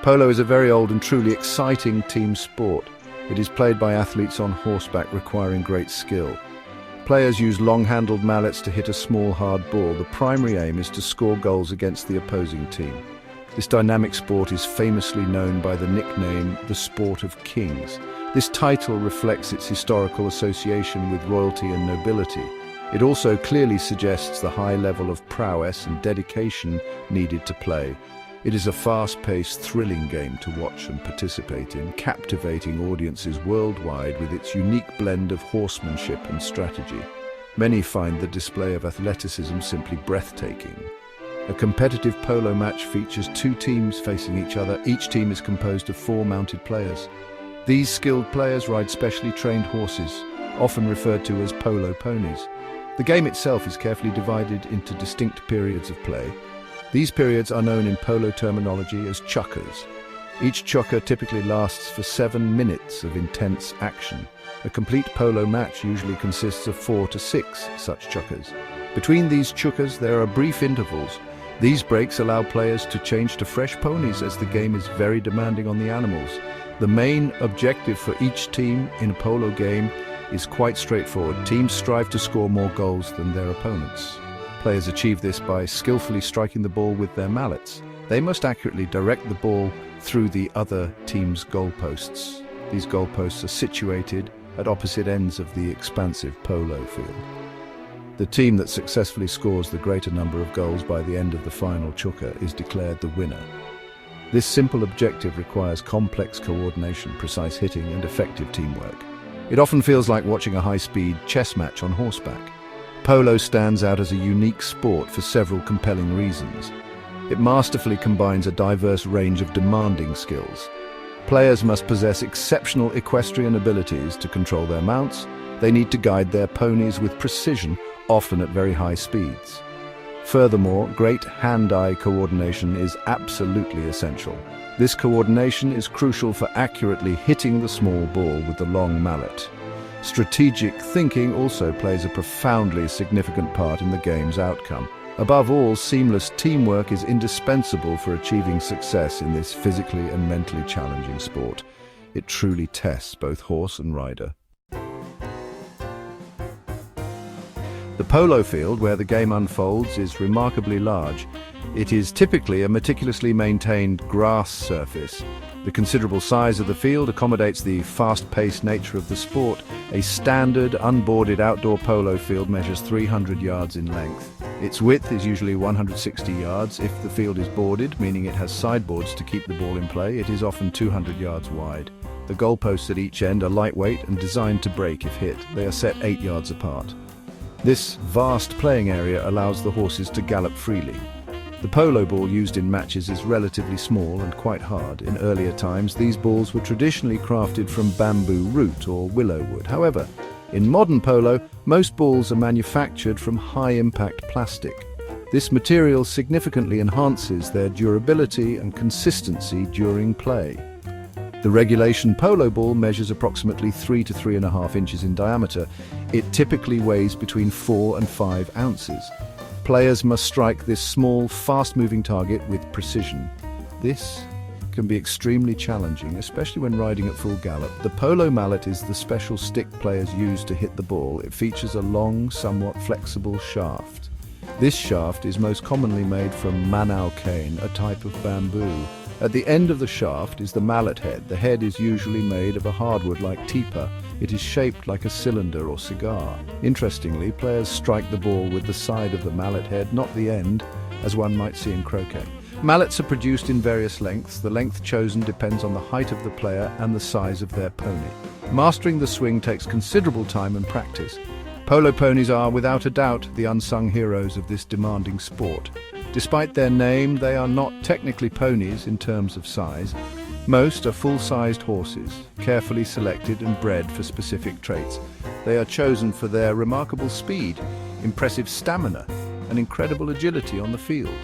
Polo is a very old and truly exciting team sport. It is played by athletes on horseback requiring great skill. Players use long-handled mallets to hit a small, hard ball. The primary aim is to score goals against the opposing team. This dynamic sport is famously known by the nickname the Sport of Kings. This title reflects its historical association with royalty and nobility. It also clearly suggests the high level of prowess and dedication needed to play. It is a fast-paced, thrilling game to watch and participate in, captivating audiences worldwide with its unique blend of horsemanship and strategy. Many find the display of athleticism simply breathtaking. A competitive polo match features two teams facing each other. Each team is composed of 4 mounted players. These skilled players ride specially trained horses, often referred to as polo ponies. The game itself is carefully divided into distinct periods of play. These periods are known in polo terminology as chukkas. Each chukka typically lasts for 7 minutes of intense action. A complete polo match usually consists of 4 to 6 such chukkas. Between these chukkas there are brief intervals. These breaks allow players to change to fresh ponies as the game is very demanding on the animals. The main objective for each team in a polo game is quite straightforward. Teams strive to score more goals than their opponents. Players achieve this by skillfully striking the ball with their mallets. They must accurately direct the ball through the other team's goalposts. These goalposts are situated at opposite ends of the expansive polo field. The team that successfully scores the greater number of goals by the end of the final chukka is declared the winner. This simple objective requires complex coordination, precise hitting, and effective teamwork. It often feels like watching a high-speed chess match on horseback. Polo stands out as a unique sport for several compelling reasons. It masterfully combines a diverse range of demanding skills. Players must possess exceptional equestrian abilities to control their mounts. They need to guide their ponies with precision, often at very high speeds. Furthermore, great hand-eye coordination is absolutely essential. This coordination is crucial for accurately hitting the small ball with the long mallet. Strategic thinking also plays a profoundly significant part in the game's outcome. Above all, seamless teamwork is indispensable for achieving success in this physically and mentally challenging sport. It truly tests both horse and rider. The polo field where the game unfolds is remarkably large. It is typically a meticulously maintained grass surface. The considerable size of the field accommodates the fast-paced nature of the sport. A standard, unboarded outdoor polo field measures 300 yards in length. Its width is usually 160 yards. If the field is boarded, meaning it has sideboards to keep the ball in play, it is often 200 yards wide. The goalposts at each end are lightweight and designed to break if hit. They are set 8 yards apart. This vast playing area allows the horses to gallop freely. The polo ball used in matches is relatively small and quite hard. In earlier times, these balls were traditionally crafted from bamboo root or willow wood. However, in modern polo, most balls are manufactured from high-impact plastic. This material significantly enhances their durability and consistency during play. The regulation polo ball measures approximately 3 to 3.5 inches in diameter. It typically weighs between 4 and 5 ounces. Players must strike this small, fast-moving target with precision. This can be extremely challenging, especially when riding at full gallop. The polo mallet is the special stick players use to hit the ball. It features a long, somewhat flexible shaft. This shaft is most commonly made from manao cane, a type of bamboo. At the end of the shaft is the mallet head. The head is usually made of a hardwood like tipa. It is shaped like a cylinder or cigar. Interestingly, players strike the ball with the side of the mallet head, not the end, as one might see in croquet. Mallets are produced in various lengths. The length chosen depends on the height of the player and the size of their pony. Mastering the swing takes considerable time and practice. Polo ponies are, without a doubt, the unsung heroes of this demanding sport. Despite their name, they are not technically ponies in terms of size. Most are full-sized horses, carefully selected and bred for specific traits. They are chosen for their remarkable speed, impressive stamina, and incredible agility on the field.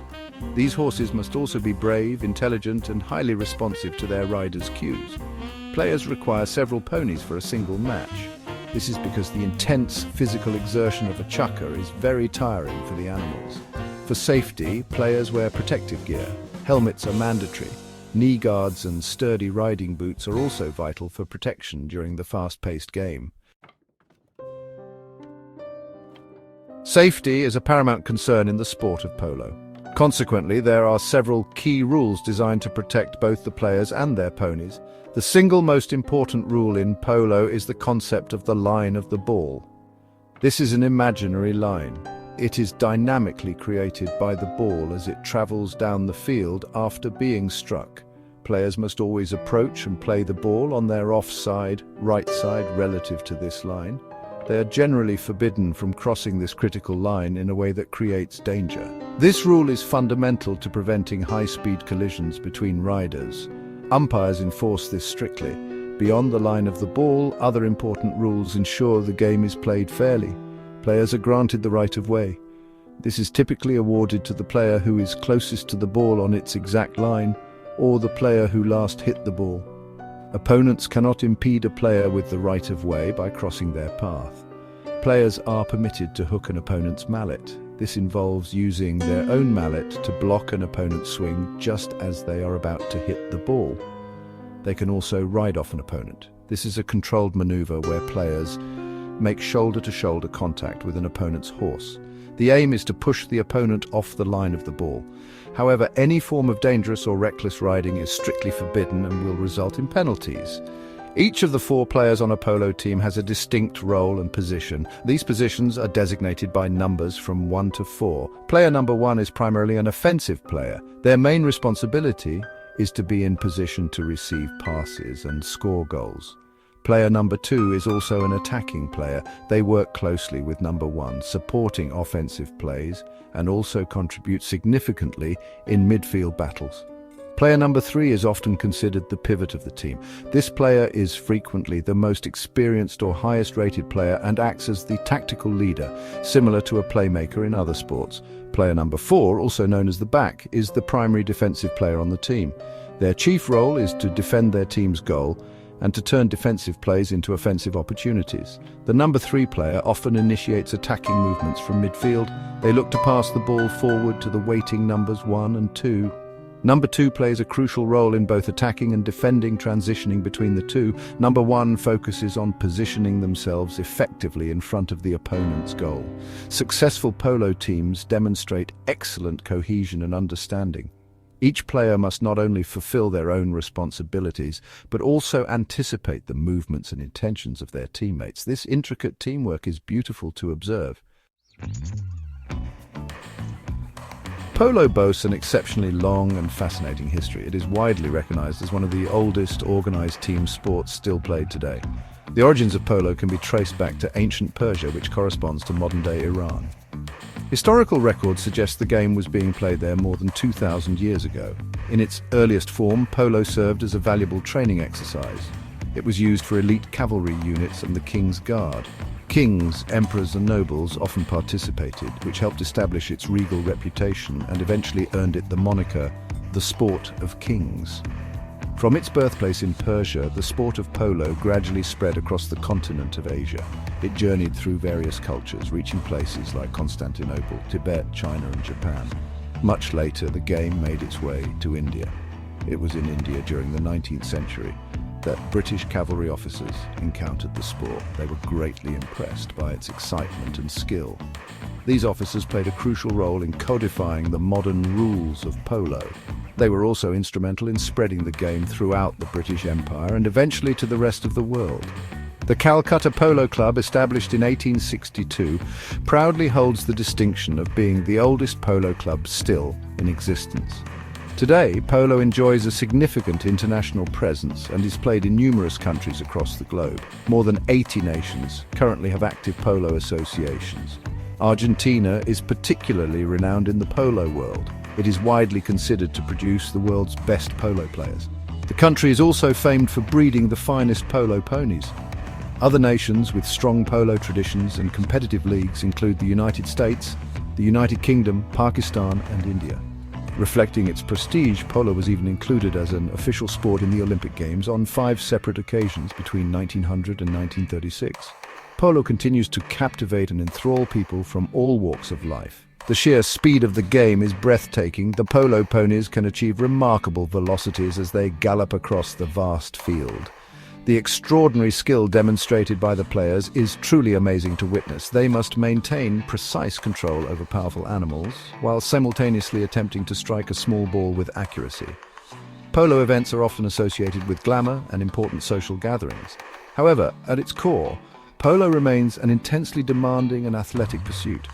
These horses must also be brave, intelligent, and highly responsive to their riders' cues. Players require several ponies for a single match. This is because the intense physical exertion of a chukka is very tiring for the animals. For safety, players wear protective gear. Helmets are mandatory. Knee guards and sturdy riding boots are also vital for protection during the fast-paced game. Safety is a paramount concern in the sport of polo. Consequently, there are several key rules designed to protect both the players and their ponies. The single most important rule in polo is the concept of the line of the ball. This is an imaginary line. It is dynamically created by the ball as it travels down the field after being struck. Players must always approach and play the ball on their offside, right side relative to this line. They are generally forbidden from crossing this critical line in a way that creates danger. This rule is fundamental to preventing high-speed collisions between riders. Umpires enforce this strictly. Beyond the line of the ball, other important rules ensure the game is played fairly. Players are granted the right of way. This is typically awarded to the player who is closest to the ball on its exact line, or the player who last hit the ball. Opponents cannot impede a player with the right of way by crossing their path. Players are permitted to hook an opponent's mallet. This involves using their own mallet to block an opponent's swing just as they are about to hit the ball. They can also ride off an opponent. This is a controlled maneuver where players make shoulder-to-shoulder contact with an opponent's horse. The aim is to push the opponent off the line of the ball. However, any form of dangerous or reckless riding is strictly forbidden and will result in penalties. Each of the 4 players on a polo team has a distinct role and position. These positions are designated by numbers from 1 to 4. Player number 1 is primarily an offensive player. Their main responsibility is to be in position to receive passes and score goals. Player number 2 is also an attacking player. They work closely with number 1, supporting offensive plays, and also contribute significantly in midfield battles. Player number 3 is often considered the pivot of the team. This player is frequently the most experienced or highest-rated player and acts as the tactical leader, similar to a playmaker in other sports. Player number 4, also known as the back, is the primary defensive player on the team. Their chief role is to defend their team's goal and to turn defensive plays into offensive opportunities. The number 3 player often initiates attacking movements from midfield. They look to pass the ball forward to the waiting numbers 1 and 2. Number 2 plays a crucial role in both attacking and defending, transitioning between the two. Number 1 focuses on positioning themselves effectively in front of the opponent's goal. Successful polo teams demonstrate excellent cohesion and understanding. Each player must not only fulfill their own responsibilities, but also anticipate the movements and intentions of their teammates. This intricate teamwork is beautiful to observe. Polo boasts an exceptionally long and fascinating history. It is widely recognized as one of the oldest organized team sports still played today. The origins of polo can be traced back to ancient Persia, which corresponds to modern-day Iran. Historical records suggest the game was being played there more than 2,000 years ago. In its earliest form, polo served as a valuable training exercise. It was used for elite cavalry units and the king's guard. Kings, emperors and nobles often participated, which helped establish its regal reputation and eventually earned it the moniker, the sport of kings. From its birthplace in Persia, the sport of polo gradually spread across the continent of Asia. It journeyed through various cultures, reaching places like Constantinople, Tibet, China and Japan. Much later, the game made its way to India. It was in India during the 19th century that British cavalry officers encountered the sport. They were greatly impressed by its excitement and skill. These officers played a crucial role in codifying the modern rules of polo. They were also instrumental in spreading the game throughout the British Empire and eventually to the rest of the world. The Calcutta Polo Club, established in 1862, proudly holds the distinction of being the oldest polo club still in existence. Today, polo enjoys a significant international presence and is played in numerous countries across the globe. More than 80 nations currently have active polo associations. Argentina is particularly renowned in the polo world. It is widely considered to produce the world's best polo players. The country is also famed for breeding the finest polo ponies. Other nations with strong polo traditions and competitive leagues include the United States, the United Kingdom, Pakistan and India. Reflecting its prestige, polo was even included as an official sport in the Olympic Games on 5 separate occasions between 1900 and 1936. Polo continues to captivate and enthrall people from all walks of life. The sheer speed of the game is breathtaking. The polo ponies can achieve remarkable velocities as they gallop across the vast field. The extraordinary skill demonstrated by the players is truly amazing to witness. They must maintain precise control over powerful animals, while simultaneously attempting to strike a small ball with accuracy. Polo events are often associated with glamour and important social gatherings. However, at its core, polo remains an intensely demanding and athletic pursuit.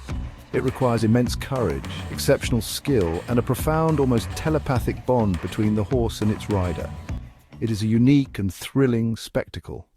It requires immense courage, exceptional skill, and a profound, almost telepathic bond between the horse and its rider. It is a unique and thrilling spectacle.